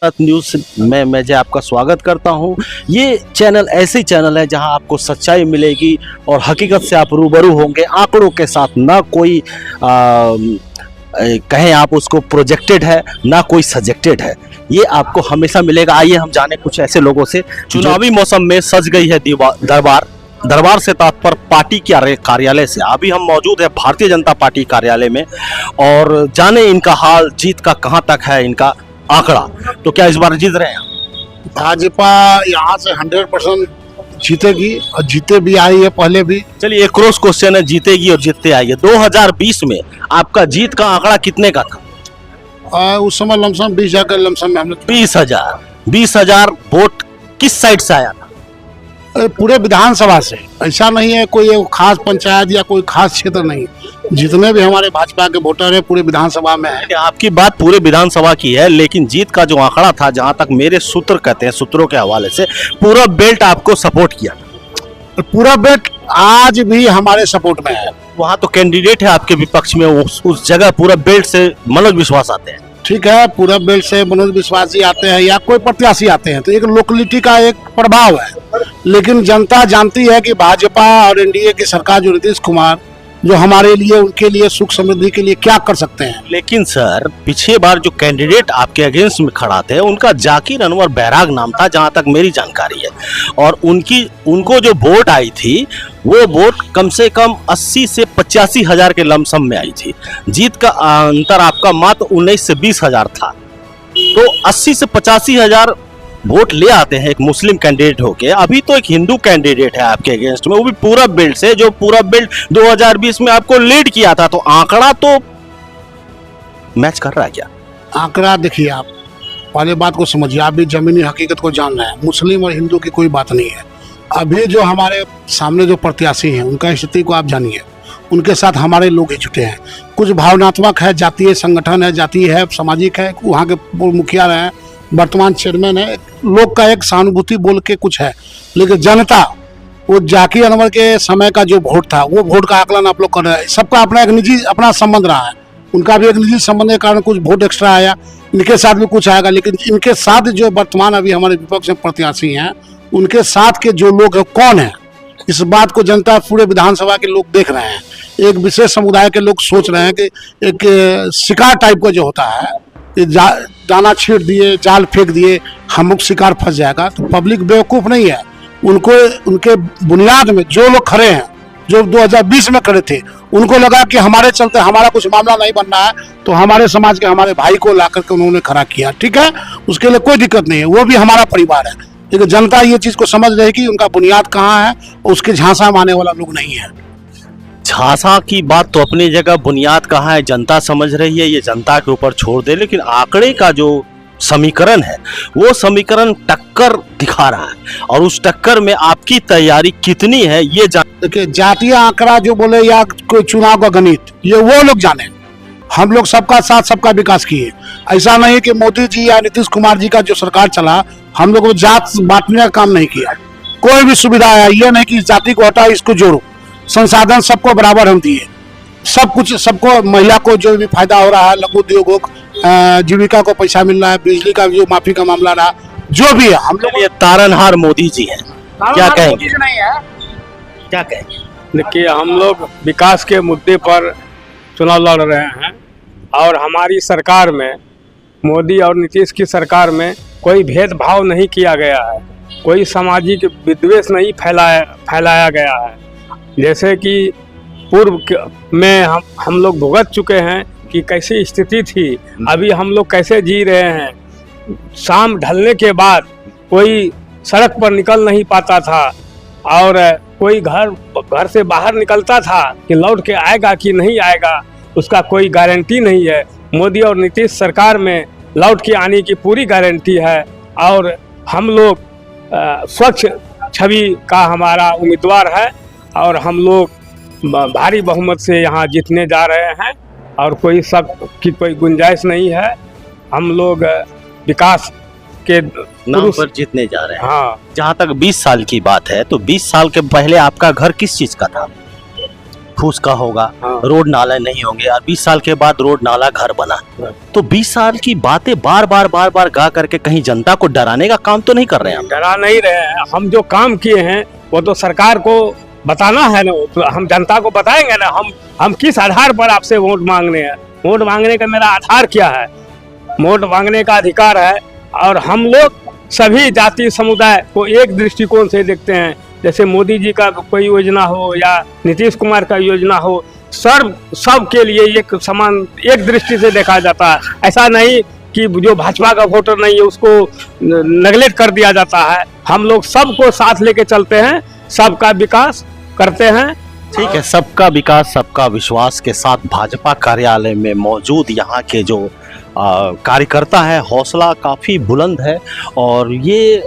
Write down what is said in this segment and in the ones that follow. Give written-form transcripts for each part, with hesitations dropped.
News में मैं जय आपका स्वागत करता हूं। ये चैनल ऐसे चैनल है जहां आपको सच्चाई मिलेगी और हकीकत से आप रूबरू होंगे, आंकड़ों के साथ। ना कोई कहें आप उसको प्रोजेक्टेड है, ना कोई सजेक्टेड है, ये आपको हमेशा मिलेगा। आइए हम जाने कुछ ऐसे लोगों से। चुनावी मौसम में सज गई है दरबार से तात्पर्य पार्टी कार्यालय से। अभी हम मौजूद है भारतीय जनता पार्टी कार्यालय में और जाने इनका हाल, जीत का कहां तक है इनका आंकड़ा। तो क्या इस बार जीत रहे हैं? भाजपा यहाँ से 100% जीतेगी और जीते भी आई है पहले भी। चलिए, एक क्रॉस क्वेश्चन है, जीतेगी और जीतते आई है। 2020 में आपका जीत का आंकड़ा कितने का था? उस समय लमसम 20,000 का लमसम में हमने 20,000 वोट किस साइड से आया था? पूरे विधानसभा से। ऐसा नहीं है कोई एक खास पंचायत या कोई खास क्षेत्र नहीं, जितने भी हमारे भाजपा के वोटर है पूरे विधानसभा में है। आपकी बात पूरे विधानसभा की है, लेकिन जीत का जो आंकड़ा था, जहां तक मेरे सूत्र कहते हैं, सूत्रों के हवाले से पूरा बेल्ट आपको सपोर्ट किया। पूरा बेल्ट आज भी हमारे सपोर्ट में है। वहां तो कैंडिडेट है आपके विपक्ष में, उस जगह पूरा बेल्ट से मनोज विश्वास आते हैं। ठीक है, पूरा बेल्ट से मनोज विश्वास जी आते हैं या कोई प्रत्याशी आते हैं, तो एक लोकलिटी का एक प्रभाव है। लेकिन जनता जानती है कि भाजपा और एनडीए की सरकार जो नीतीश कुमार जो हमारे लिए, उनके लिए, सुख समृद्धि के लिए क्या कर सकते हैं। लेकिन सर, पिछले बार जो कैंडिडेट आपके अगेंस्ट में खड़ा थे, उनका जाकिर अनवर बैराग नाम था, जहां तक मेरी जानकारी है। और उनको जो वोट आई थी, वो वोट कम से कम 80 से 85 हजार के लमसम में आई थी। जीत का अंतर आपका मात्र 19 से 20 हजार था। तो 80 से 85 हजार वोट ले आते हैं एक मुस्लिम कैंडिडेट होके। अभी तो एक हिंदू कैंडिडेट है आपके अगेंस्ट में, वो भी पूरा बेल्ट से, जो पूरा बेल्ट 2020 में आपको लीड किया था। तो आंकड़ा तो मैच कर रहा है क्या? आंकड़ा देखिए, आप पहले बात को समझिए, आप भी जमीनी हकीकत को जान रहे हैं। मुस्लिम और हिंदू की कोई बात नहीं है। अभी जो हमारे सामने जो प्रत्याशी हैं, उनका स्थिति को आप जानिए। उनके साथ हमारे लोग ही जुटे हैं। कुछ भावनात्मक है, जातीय संगठन है, जातीय है, सामाजिक है, वहाँ के मुखिया रहे हैं, वर्तमान चेयरमैन है। लोग का एक सहानुभूति बोल के कुछ है, लेकिन जनता वो जाकिर अनवर के समय का जो वोट था, वो वोट का आकलन आप लोग कर रहे हैं। सबका अपना एक निजी अपना संबंध रहा है, उनका भी एक निजी संबंध के कारण कुछ वोट एक्स्ट्रा आया, इनके साथ भी कुछ आएगा। लेकिन इनके साथ जो वर्तमान अभी हमारे विपक्ष में प्रत्याशी हैं, उनके साथ के जो लोग हैं कौन है, इस बात को जनता, पूरे विधानसभा के लोग देख रहे हैं। एक विशेष समुदाय के लोग सोच रहे हैं कि एक शिकार टाइप का जो होता है, दाना छीट दिए, जाल फेंक दिए, हम लोग शिकार फंस जाएगा। तो पब्लिक बेवकूफ़ नहीं है। उनको उनके बुनियाद में जो लोग खड़े हैं, जो 2020 में खड़े थे, उनको लगा कि हमारे चलते हमारा कुछ मामला नहीं बन रहा है, तो हमारे समाज के हमारे भाई को ला करके उन्होंने खड़ा किया। ठीक है, उसके लिए कोई दिक्कत नहीं है, वो भी हमारा परिवार है। लेकिन जनता ये चीज़ को समझ रही है कि उनका बुनियाद कहाँ है, उसके झांसा मारने वाला लोग नहीं है। झांसा की बात तो अपनी जगह, बुनियाद कहाँ है जनता समझ रही है, ये जनता के ऊपर छोड़ दे। लेकिन आंकड़े का जो समीकरण है, वो समीकरण टक्कर दिखा रहा है, और उस टक्कर में आपकी तैयारी कितनी है ये देखिए, जातीय आंकड़ा जो बोले या कोई चुनाव का गणित, ये वो लोग जाने। हम लोग सबका साथ, सबका विकास किए। ऐसा नहीं कि मोदी जी या नीतीश कुमार जी का जो सरकार चला, हम लोग जात बांटने का काम नहीं किया। कोई भी सुविधा आया, ये नहीं कि जाति को हटा इसको जोड़ो, संसाधन सबको बराबर हम दिए। सब कुछ सबको, महिला को जो भी फायदा हो रहा है, लघु उद्योगों को, जीविका को पैसा मिल रहा है, बिजली का जो माफी का मामला रहा, जो भी है, हम लोग ये तारनहार मोदी जी हैं। क्या कहेंगे? क्या कहेंगे? देखिए, हम लोग विकास के मुद्दे पर चुनाव लड़ रहे हैं, और हमारी सरकार में, मोदी और नीतीश की सरकार में कोई भेदभाव नहीं किया गया है, कोई सामाजिक विद्वेष नहीं फैलाया गया है। जैसे कि पूर्व में हम लोग भुगत चुके हैं कि कैसी स्थिति थी, अभी हम लोग कैसे जी रहे हैं। शाम ढलने के बाद कोई सड़क पर निकल नहीं पाता था, और कोई घर से बाहर निकलता था कि लौट के आएगा कि नहीं आएगा, उसका कोई गारंटी नहीं है। मोदी और नीतीश सरकार में लौट के आने की पूरी गारंटी है, और हम लोग स्वच्छ छवि का हमारा उम्मीदवार है, और हम लोग भारी बहुमत से यहाँ जीतने जा रहे हैं, और कोई शक की कोई गुंजाइश नहीं है। हम लोग विकास के नाम पर जीतने जा रहे हैं। हाँ, जहाँ तक 20 साल की बात है, तो 20 साल के पहले आपका घर किस चीज का था? फूस का होगा, हाँ। रोड नाला नहीं होंगे, और 20 साल के बाद रोड नाला घर बना। तो 20 साल की बातें बार बार गा करके कहीं जनता को डराने का काम तो नहीं कर रहे हैं आप? डरा नहीं रहे हैं। हम जो काम किए हैं वो तो सरकार को बताना है ना, तो हम जनता को बताएंगे ना। हम किस आधार पर आपसे वोट मांगने हैं? वोट मांगने का मेरा आधार क्या है? वोट मांगने का अधिकार है। और हम लोग सभी जाति समुदाय को एक दृष्टिकोण से देखते हैं। जैसे मोदी जी का कोई योजना हो या नीतीश कुमार का योजना हो, सब के लिए एक समान, एक दृष्टि से देखा जाता है। ऐसा नहीं कि जो भाजपा का वोटर नहीं है उसको नेगलेक्ट कर दिया जाता है। हम लोग सबको साथ लेके चलते हैं, सबका विकास करते हैं। ठीक है, सबका विकास सबका विश्वास के साथ भाजपा कार्यालय में मौजूद यहाँ के जो कार्यकर्ता है, हौसला काफ़ी बुलंद है और ये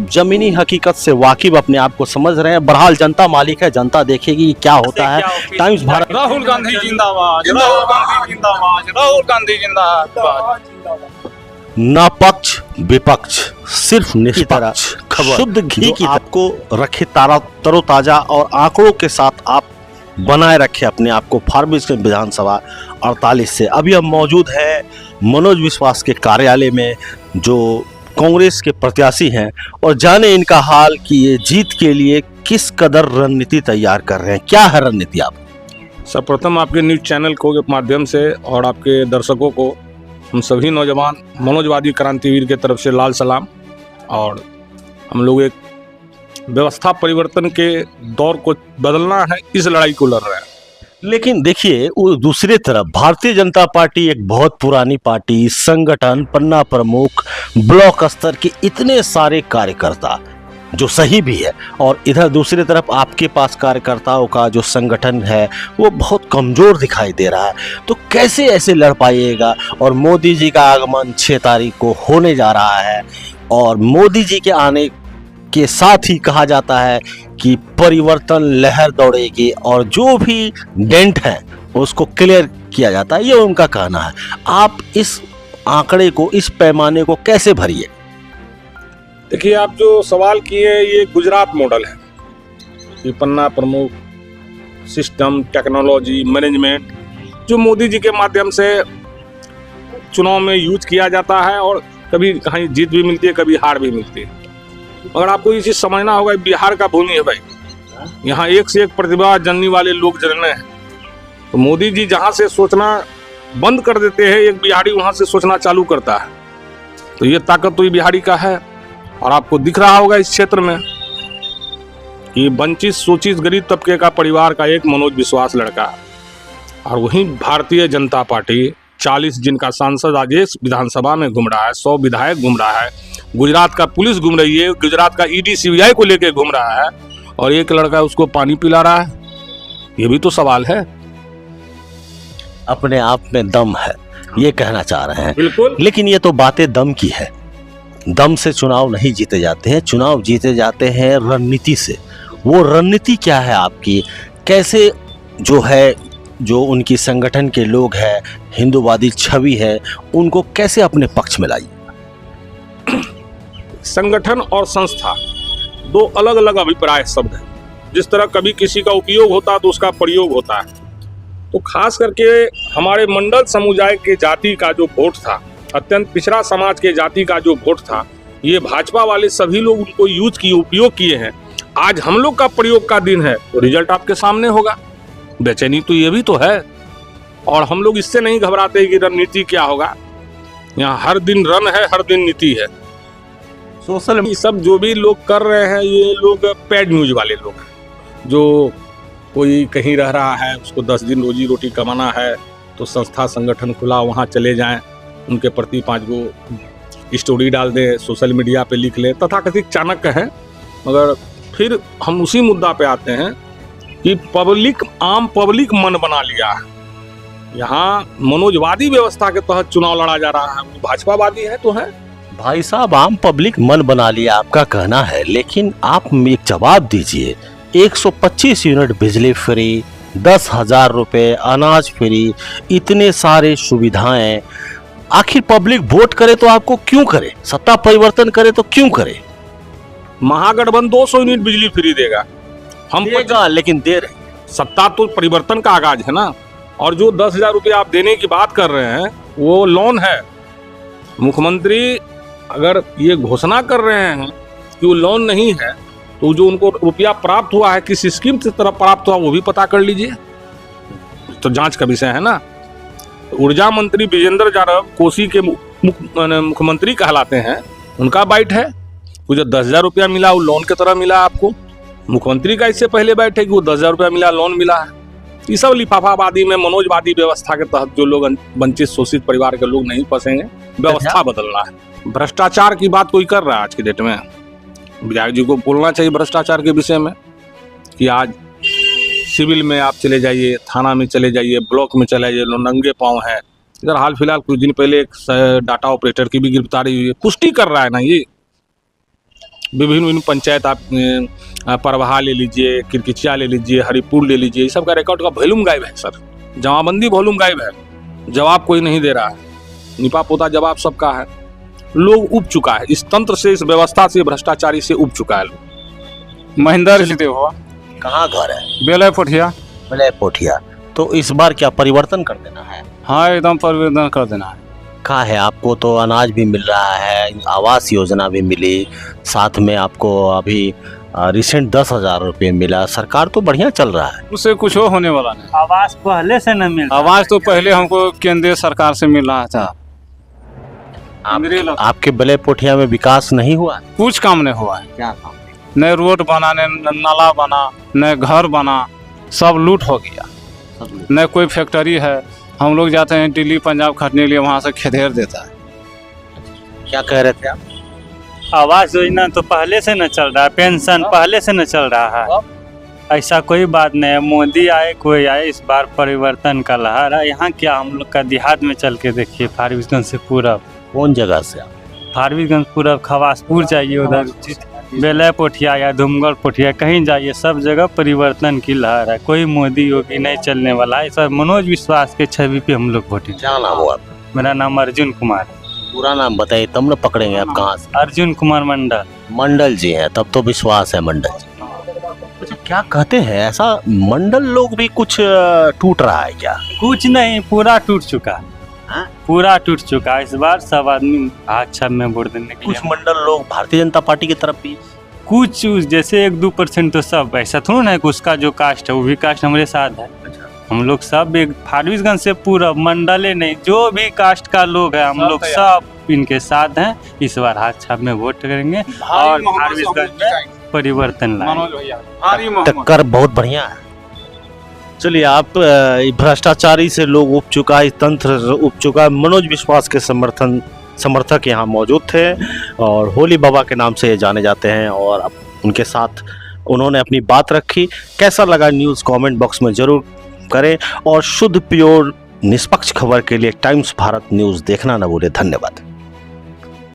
जमीनी हकीकत से वाकिफ अपने आप को समझ रहे हैं। बहरहाल जनता मालिक है, जनता देखेगी क्या होता है। टाइम्स भारत। राहुल गांधी जिंदाबाद, राहुल गांधी जिंदाबाद, राहुल गांधी जिंदाबाद। ना पक्ष विपक्ष, सिर्फ निष्पक्ष खबर, शुद्ध घी की आपको रखे तरोताजा और आंकड़ों के साथ आप बनाए रखे अपने आप को। फारबिसगंज विधानसभा 48 से अभी हम मौजूद है मनोज विश्वास के कार्यालय में, जो कांग्रेस के प्रत्याशी हैं, और जाने इनका हाल कि ये जीत के लिए किस कदर रणनीति तैयार कर रहे हैं। क्या है रणनीति आप? सर्वप्रथम आपके न्यूज चैनल को के माध्यम से और आपके दर्शकों को हम सभी नौजवान मनोजवादी क्रांतिवीर के तरफ से लाल सलाम। और हम लोग एक व्यवस्था परिवर्तन के दौर को बदलना है, इस लड़ाई को लड़ रहे हैं। लेकिन देखिए, वो दूसरी तरफ भारतीय जनता पार्टी एक बहुत पुरानी पार्टी, संगठन, पन्ना प्रमुख, ब्लॉक स्तर के इतने सारे कार्यकर्ता, जो सही भी है, और इधर दूसरी तरफ आपके पास कार्यकर्ताओं का जो संगठन है वो बहुत कमजोर दिखाई दे रहा है। तो कैसे ऐसे लड़ पाइएगा? और मोदी जी का आगमन 6 तारीख को होने जा रहा है, और मोदी जी के आने के साथ ही कहा जाता है कि परिवर्तन लहर दौड़ेगी और जो भी डेंट है उसको क्लियर किया जाता है, ये उनका कहना है। आप इस आंकड़े को, इस पैमाने को कैसे भरिए? देखिए, आप जो सवाल किए ये गुजरात मॉडल है। ये पन्ना प्रमुख, सिस्टम, टेक्नोलॉजी, मैनेजमेंट जो मोदी जी के माध्यम से चुनाव में यूज किया जाता है, और कभी कहीं जीत भी मिलती है, कभी हार भी मिलती है। मगर आपको ये चीज़ समझना होगा, बिहार का भूमि है भाई, यहाँ एक से एक प्रतिभा जननी वाले लोग जन्मे हैं। तो मोदी जी जहाँ से सोचना बंद कर देते हैं, एक बिहारी वहाँ से सोचना चालू करता है। तो ये ताकत तो ये बिहारी का है। और आपको दिख रहा होगा इस क्षेत्र में कि वंचित शोषित गरीब तबके का परिवार का एक मनोज विश्वास लड़का, और वहीं भारतीय जनता पार्टी 40 जिनका सांसद आज इस विधानसभा में घूम रहा है, 100 विधायक घूम रहा है, गुजरात का पुलिस घूम रही है, गुजरात का ईडी सीबीआई को लेके घूम रहा है, और एक लड़का उसको पानी पिला रहा है। ये भी तो सवाल है। अपने आप में दम है, ये कहना चाह रहे हैं। बिल्कुल। लेकिन ये तो बातें दम की है। दम से चुनाव नहीं जीते जाते हैं, चुनाव जीते जाते हैं रणनीति से। वो रणनीति क्या है आपकी? कैसे जो है, जो उनकी संगठन के लोग हैं, हिंदूवादी छवि है, उनको कैसे अपने पक्ष में लाइए? संगठन और संस्था दो अलग अलग अभिप्राय शब्द है। जिस तरह कभी किसी का उपयोग होता है तो उसका प्रयोग होता है। तो खास करके हमारे मंडल समुदाय के जाति का जो वोट था, अत्यंत पिछड़ा समाज के जाति का जो वोट था, ये भाजपा वाले सभी लोग उनको यूज किए, उपयोग किए हैं। आज हम लोग का प्रयोग का दिन है, तो रिजल्ट आपके सामने होगा। बेचैनी तो ये भी तो है, और हम लोग इससे नहीं घबराते कि रणनीति क्या होगा। यहाँ हर दिन रन है, हर दिन नीति है। सोशल ये सब जो भी लोग कर रहे हैं, ये लोग पेड न्यूज वाले लोग हैं। जो कोई कहीं रह रहा है, उसको 10 दिन रोजी रोटी कमाना है, तो संस्था संगठन खुला, वहाँ चले जाएं, उनके प्रति 5 गो स्टोरी डाल दें, सोशल मीडिया पे लिख लें। तथाकथित चाणक्य हैं। मगर फिर हम उसी मुद्दा पे आते हैं कि आम पब्लिक मन बना लिया है। यहाँ मनोजवादी व्यवस्था के तहत चुनाव लड़ा जा रहा है, वो भाजपावादी है तो है। भाई साहब, आम पब्लिक मन बना लिया आपका कहना है, लेकिन आप एक जवाब दीजिए। 125 यूनिट बिजली फ्री, 10,000 रुपए अनाज फ्री, इतने सारे सुविधाएं, आखिर पब्लिक वोट करे तो आपको क्यों करे? सत्ता परिवर्तन करे तो क्यों करे? महागठबंधन 200 यूनिट बिजली फ्री देगा, हम देगा, लेकिन दे रहे सत्ता तो परिवर्तन का आगाज है ना। और जो 10,000 रुपये आप देने की बात कर रहे हैं वो लोन है। मुख्यमंत्री अगर ये घोषणा कर रहे हैं कि वो लोन नहीं है, तो जो उनको रुपया प्राप्त हुआ है किस स्कीम से तरफ प्राप्त हुआ वो भी पता कर लीजिए, तो जांच का विषय है ना। ऊर्जा मंत्री विजेंद्र यादव कोसी के मुख्यमंत्री कहलाते हैं, उनका बाइट है। वो जो 10,000 रुपया मिला वो लोन की तरह मिला आपको। मुख्यमंत्री का इससे पहले बाइट है कि वो 10,000 रुपया मिला, लोन मिला है। ये सब लिफाफाबादी में मनोजवादी व्यवस्था के तहत जो लोग वंचित शोषित परिवार के लोग नहीं फंसेंगे। व्यवस्था बदलना है। भ्रष्टाचार की बात कोई कर रहा है आज की डेट में? विधायक जी को बोलना चाहिए भ्रष्टाचार के विषय में कि आज सिविल में आप चले जाइए, थाना में चले जाइए, ब्लॉक में चले जाइए, लोग नंगे पाँव हैं। इधर हाल फिलहाल कुछ दिन पहले एक डाटा ऑपरेटर की भी गिरफ्तारी हुई है। पुष्टि कर रहा है ना ये। विभिन्न पंचायत आप परवाहा ले लीजिए, किरकिचिया ले लीजिए, हरिपुर ले लीजिए, इस सब का रिकॉर्ड का वॉल्यूम गायब है सर। जमाबंदी वॉल्यूम गायब है, जवाब कोई नहीं दे रहा है। निपा पोता जवाब सबका है। लोग उब चुका है इस तंत्र से, इस व्यवस्था से, भ्रष्टाचारी से उब चुका है लोग। महेंद्र जी हुआ कहाँ घर है? बेला पोठिया। विलय पोठिया। तो इस बार क्या परिवर्तन कर देना है? हाँ, एकदम परिवर्तन कर देना है। कहा है आपको तो अनाज भी मिल रहा है, आवास योजना भी मिली, साथ में आपको अभी रिसेंट 10,000 रुपये मिला। सरकार तो बढ़िया चल रहा है। उससे कुछ होने वाला नहीं। आवास पहले से न मिल, आवाज तो पहले हमको केंद्रीय सरकार से मिल रहा था। आपके विलय पोठिया में विकास नहीं हुआ? कुछ काम नहीं हुआ है। क्या काम? न रोड बना, न नाला बना, न घर बना, सब लूट हो गया। न कोई फैक्ट्री है। हम लोग जाते हैं दिल्ली पंजाब खटने के लिए, वहाँ से खदेड़ देता है। क्या कह रहे थे आप? आवास योजना तो पहले से न चल रहा है, पेंशन पहले से न चल रहा है। ऐसा कोई बात नहीं है, मोदी आए कोई आए, इस बार परिवर्तन का लहर है। यहाँ क्या हम लोग का देहात में चल के देखिए, फारबिसगंज से पूरब। कौन जगह से आप? फारबिसगंज पूरब, खवासपुर जाइए, उधर बेला पोठिया या धूमगढ़ पोठिया, कहीं जाइए, सब जगह परिवर्तन की लहर है। कोई मोदी योगी नहीं चलने वाला है। सब मनोज विश्वास के छवि पे हम लोग वोटिंग। क्या नाम हुआ? मेरा नाम अर्जुन कुमार है। पूरा नाम बताइए तब न पकड़ेंगे आप कहाँ से। अर्जुन कुमार मंडल। मंडल जी हैं, तब तो विश्वास है मंडल जी। अच्छा, क्या कहते हैं ऐसा मंडल लोग भी कुछ टूट रहा है क्या? कुछ नहीं, पूरा टूट चुका है। पूरा टूट चुका है। इस बार सब आदमी अच्छा में वोट देने के कुछ लिए। मंडल लोग भारतीय जनता पार्टी की तरफ भी, कुछ जैसे 1-2% तो सब ऐसा थोड़ा ना है कि उसका जो कास्ट है वो भी कास्ट हमारे साथ है। हम लोग सब एक फारबिसगंज से पूरा मंडले नहीं, जो भी कास्ट का लोग है हम लोग सब इनके साथ हैं। इस बार हाथ छाप में वोट करेंगे और फारबिसगंज में परिवर्तन लाएंगे। टक्कर बहुत बढ़िया है। चलिए, आप भ्रष्टाचारी से लोग उब चुका है, तंत्र उब चुका है। मनोज विश्वास के समर्थक यहाँ मौजूद थे और होली बाबा के नाम से ये जाने जाते हैं, और अब उनके साथ उन्होंने अपनी बात रखी। कैसा लगा न्यूज़ कमेंट बॉक्स में ज़रूर करें, और शुद्ध प्योर निष्पक्ष खबर के लिए टाइम्स भारत न्यूज़ देखना न भूलें। धन्यवाद।